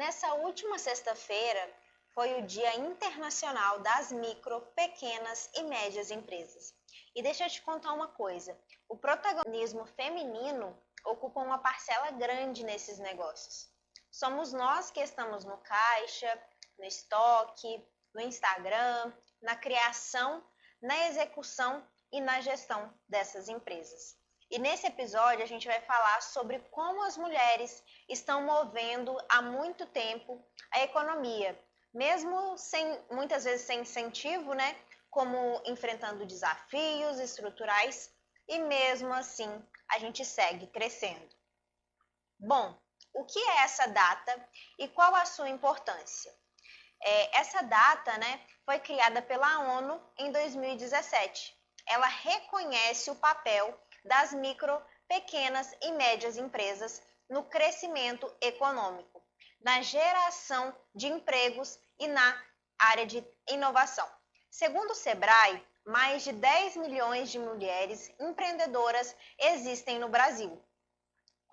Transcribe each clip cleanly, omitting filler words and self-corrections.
Nessa última sexta-feira foi o Dia Internacional das Micro, Pequenas e Médias Empresas. E deixa eu te contar uma coisa, o protagonismo feminino ocupa uma parcela grande nesses negócios. Somos nós que estamos no caixa, no estoque, no Instagram, na criação, na execução e na gestão dessas empresas. E nesse episódio a gente vai falar sobre como as mulheres estão movendo há muito tempo a economia, mesmo muitas vezes sem incentivo, né? Como enfrentando desafios estruturais e mesmo assim a gente segue crescendo. Bom, o que é essa data e qual a sua importância? Essa data, né, foi criada pela ONU em 2017. Ela reconhece o papel das micro, pequenas e médias empresas no crescimento econômico, na geração de empregos e na área de inovação. Segundo o Sebrae, mais de 10 milhões de mulheres empreendedoras existem no Brasil.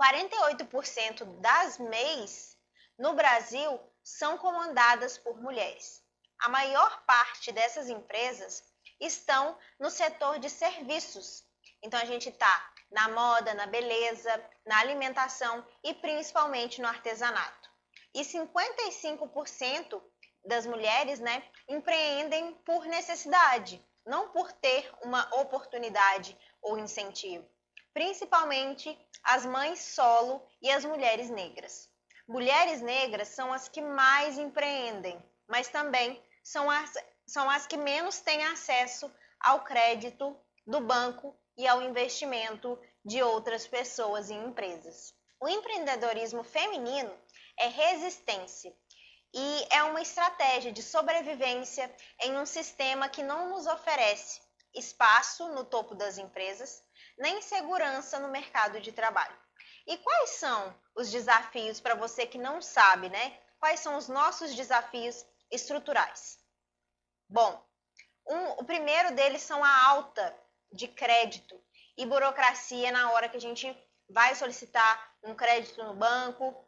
48% das MEIs no Brasil são comandadas por mulheres. A maior parte dessas empresas estão no setor de serviços. Então, a gente está na moda, na beleza, na alimentação e principalmente no artesanato. E 55% das mulheres, né, empreendem por necessidade, não por ter uma oportunidade ou incentivo. Principalmente as mães solo e as mulheres negras. Mulheres negras são as que mais empreendem, mas também são as que menos têm acesso ao crédito do banco e ao investimento de outras pessoas e empresas. O empreendedorismo feminino é resistência e é uma estratégia de sobrevivência em um sistema que não nos oferece espaço no topo das empresas, nem segurança no mercado de trabalho. E quais são os desafios para você que não sabe, né? Quais são os nossos desafios estruturais? Bom, o primeiro deles são a alta de crédito e burocracia na hora que a gente vai solicitar um crédito no banco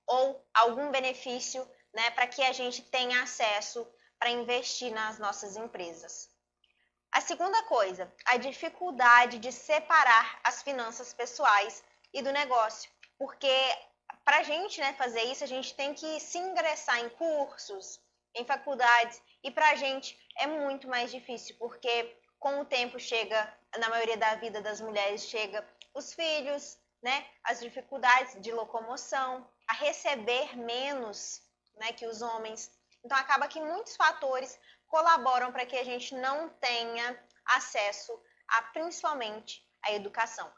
ou algum benefício, né, para que a gente tenha acesso para investir nas nossas empresas. A segunda coisa, a dificuldade de separar as finanças pessoais e do negócio, porque para a gente, né, fazer isso, a gente tem que se ingressar em cursos, em faculdades, e para a gente é muito mais difícil, porque com o tempo chega, na maioria da vida das mulheres, chega os filhos, né, as dificuldades de locomoção, a receber menos, né, que os homens. Então acaba que muitos fatores colaboram para que a gente não tenha acesso a, principalmente, a educação.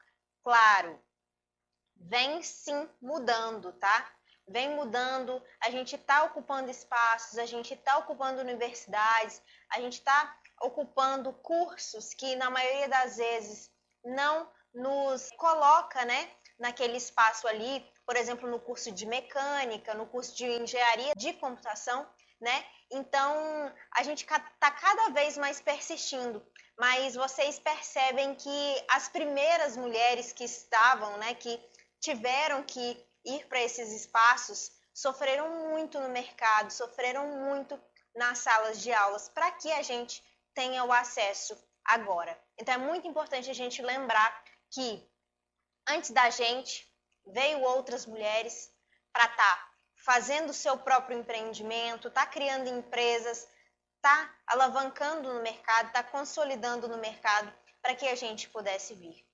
Claro, vem sim mudando, tá? Vem mudando, a gente está ocupando espaços, a gente está ocupando universidades, a gente está ocupando cursos que na maioria das vezes não nos coloca, né, naquele espaço ali, por exemplo, no curso de mecânica, no curso de engenharia de computação, né? Então, a gente está cada vez mais persistindo, mas vocês percebem que as primeiras mulheres que estavam, né, que tiveram que ir para esses espaços, sofreram muito no mercado, sofreram muito nas salas de aulas, para que a gente tenha o acesso agora. Então é muito importante a gente lembrar que antes da gente veio outras mulheres para estar fazendo o seu próprio empreendimento, tá criando empresas, tá alavancando no mercado, tá consolidando no mercado para que a gente pudesse vir.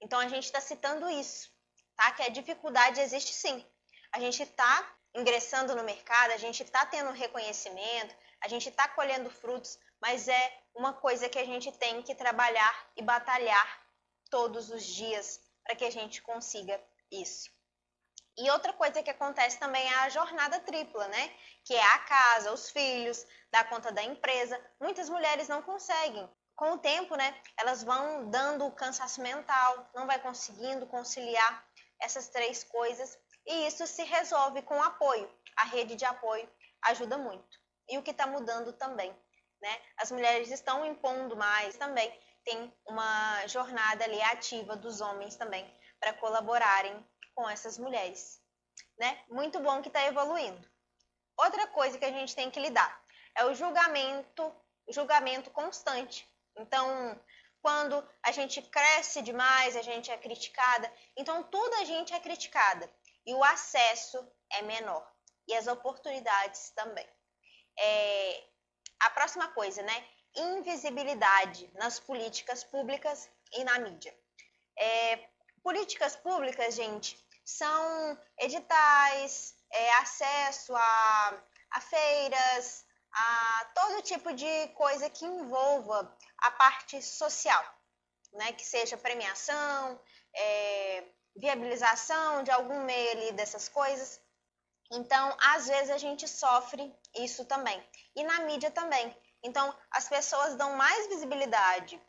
Então a gente está citando isso, tá? Que a dificuldade existe sim. A gente está ingressando no mercado, a gente está tendo reconhecimento, a gente está colhendo frutos, mas é uma coisa que a gente tem que trabalhar e batalhar todos os dias para que a gente consiga isso. E outra coisa que acontece também é a jornada tripla, né? Que é a casa, os filhos, dar conta da empresa. Muitas mulheres não conseguem. Com o tempo, né? Elas vão dando cansaço mental, não vai conseguindo conciliar essas três coisas. E isso se resolve com apoio. A rede de apoio ajuda muito. E o que está mudando também, né? As mulheres estão impondo mais também. Tem uma jornada ali ativa dos homens também para colaborarem com essas mulheres. né? Muito bom que está evoluindo. Outra coisa que a gente tem que lidar é o julgamento constante. Então, quando a gente cresce demais, a gente é criticada. Então, tudo a gente é criticada. E o acesso é menor. E as oportunidades também. A próxima coisa, né? Invisibilidade nas políticas públicas e na mídia. Políticas públicas, gente, são editais, acesso a feiras, a todo tipo de coisa que envolva a parte social, né? Que seja premiação, viabilização de algum meio ali dessas coisas. Então, às vezes a gente sofre isso também. E na mídia também. Então, as pessoas dão mais visibilidade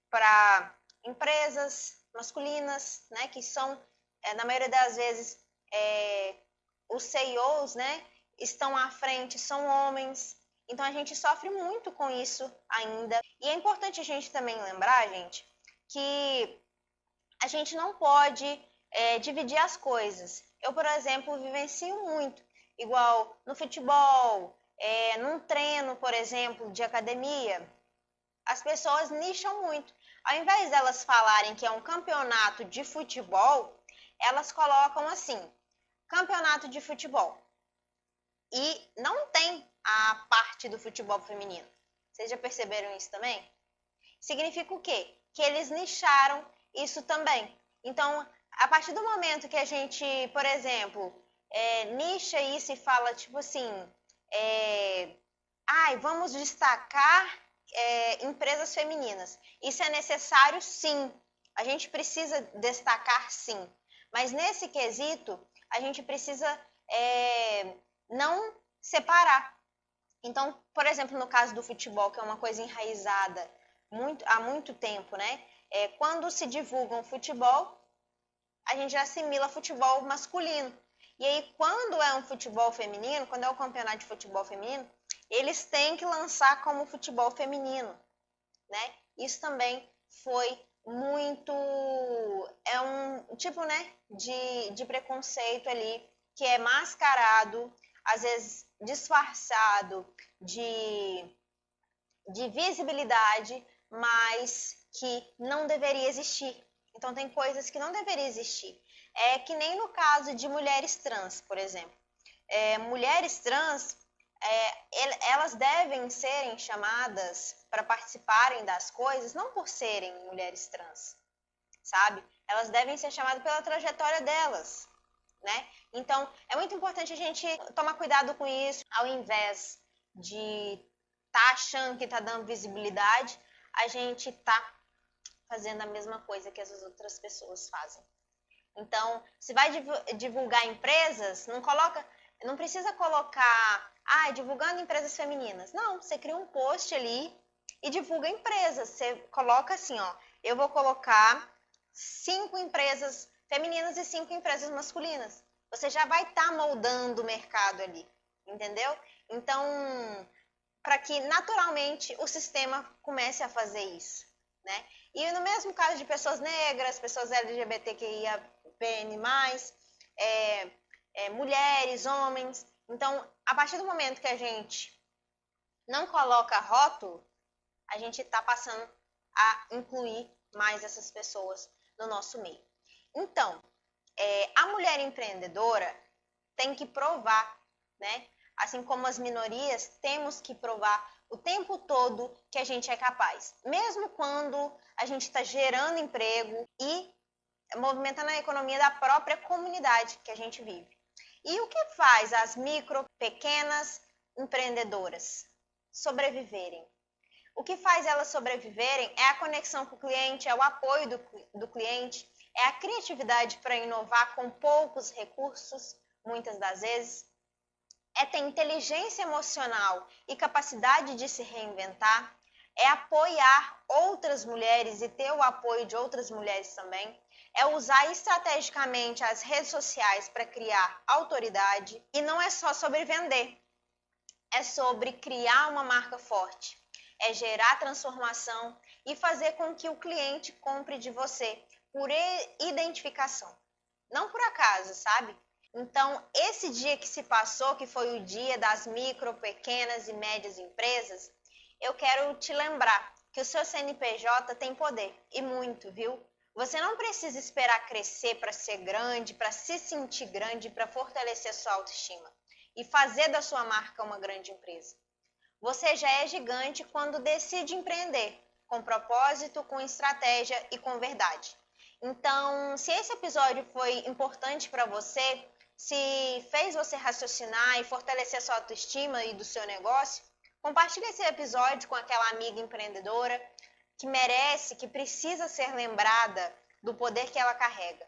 para empresas masculinas, né, que são, na maioria das vezes, os CEOs, né, estão à frente, são homens. Então, a gente sofre muito com isso ainda. E é importante a gente também lembrar, gente, que a gente não pode dividir as coisas. Eu, por exemplo, vivencio muito, igual no futebol, num treino, por exemplo, de academia, as pessoas nicham muito. Ao invés delas falarem que é um campeonato de futebol, elas colocam assim, campeonato de futebol. E não tem a parte do futebol feminino. Vocês já perceberam isso também? Significa o quê? Que eles nicharam isso também. Então, a partir do momento que a gente, por exemplo, nicha isso e fala tipo assim, vamos destacar empresas femininas. Isso é necessário, sim. A gente precisa destacar, sim. Mas nesse quesito, a gente precisa não separar. Então, por exemplo, no caso do futebol, que é uma coisa enraizada há muito tempo, né? Quando se divulga um futebol, a gente já assimila futebol masculino. E aí, quando é um futebol feminino, quando é o campeonato de futebol feminino, eles têm que lançar como futebol feminino, né? Isso também foi muito... É um tipo, né, de preconceito ali, que é mascarado, às vezes disfarçado de visibilidade, mas que não deveria existir. Então, tem coisas que não deveriam existir. É que nem no caso de mulheres trans, por exemplo. Mulheres trans, elas devem serem chamadas para participarem das coisas, não por serem mulheres trans, sabe? Elas devem ser chamadas pela trajetória delas, né? Então, é muito importante a gente tomar cuidado com isso, ao invés de tá achando que tá dando visibilidade, a gente tá fazendo a mesma coisa que as outras pessoas fazem. Então, se vai divulgar empresas, não precisa colocar, divulgando empresas femininas. Não, você cria um post ali e divulga empresas. Você coloca assim, ó, eu vou colocar 5 empresas femininas e 5 empresas masculinas. Você já vai estar moldando o mercado ali, entendeu? Então, para que naturalmente o sistema comece a fazer isso, né? E no mesmo caso de pessoas negras, pessoas LGBTQIAPN+, mulheres, homens. Então, a partir do momento que a gente não coloca rótulo, a gente está passando a incluir mais essas pessoas no nosso meio. Então, a mulher empreendedora tem que provar, né? Assim como as minorias, temos que provar o tempo todo que a gente é capaz. Mesmo quando a gente está gerando emprego e movimentando a economia da própria comunidade que a gente vive. E o que faz as micro, pequenas empreendedoras sobreviverem? O que faz elas sobreviverem é a conexão com o cliente, é o apoio do cliente, é a criatividade para inovar com poucos recursos, muitas das vezes, é ter inteligência emocional e capacidade de se reinventar, é apoiar outras mulheres e ter o apoio de outras mulheres também, é usar estrategicamente as redes sociais para criar autoridade. E não é só sobre vender, é sobre criar uma marca forte, é gerar transformação e fazer com que o cliente compre de você por identificação. Não por acaso, sabe? Então, esse dia que se passou, que foi o dia das micro, pequenas e médias empresas, eu quero te lembrar que o seu CNPJ tem poder, e muito, viu? Você não precisa esperar crescer para ser grande, para se sentir grande, para fortalecer sua autoestima e fazer da sua marca uma grande empresa. Você já é gigante quando decide empreender, com propósito, com estratégia e com verdade. Então, se esse episódio foi importante para você, se fez você raciocinar e fortalecer sua autoestima e do seu negócio, compartilhe esse episódio com aquela amiga empreendedora que merece, que precisa ser lembrada do poder que ela carrega.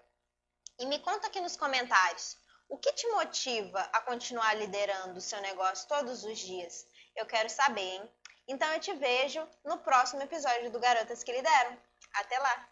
E me conta aqui nos comentários, o que te motiva a continuar liderando o seu negócio todos os dias? Eu quero saber, hein? Então eu te vejo no próximo episódio do Garotas que Lideram. Até lá!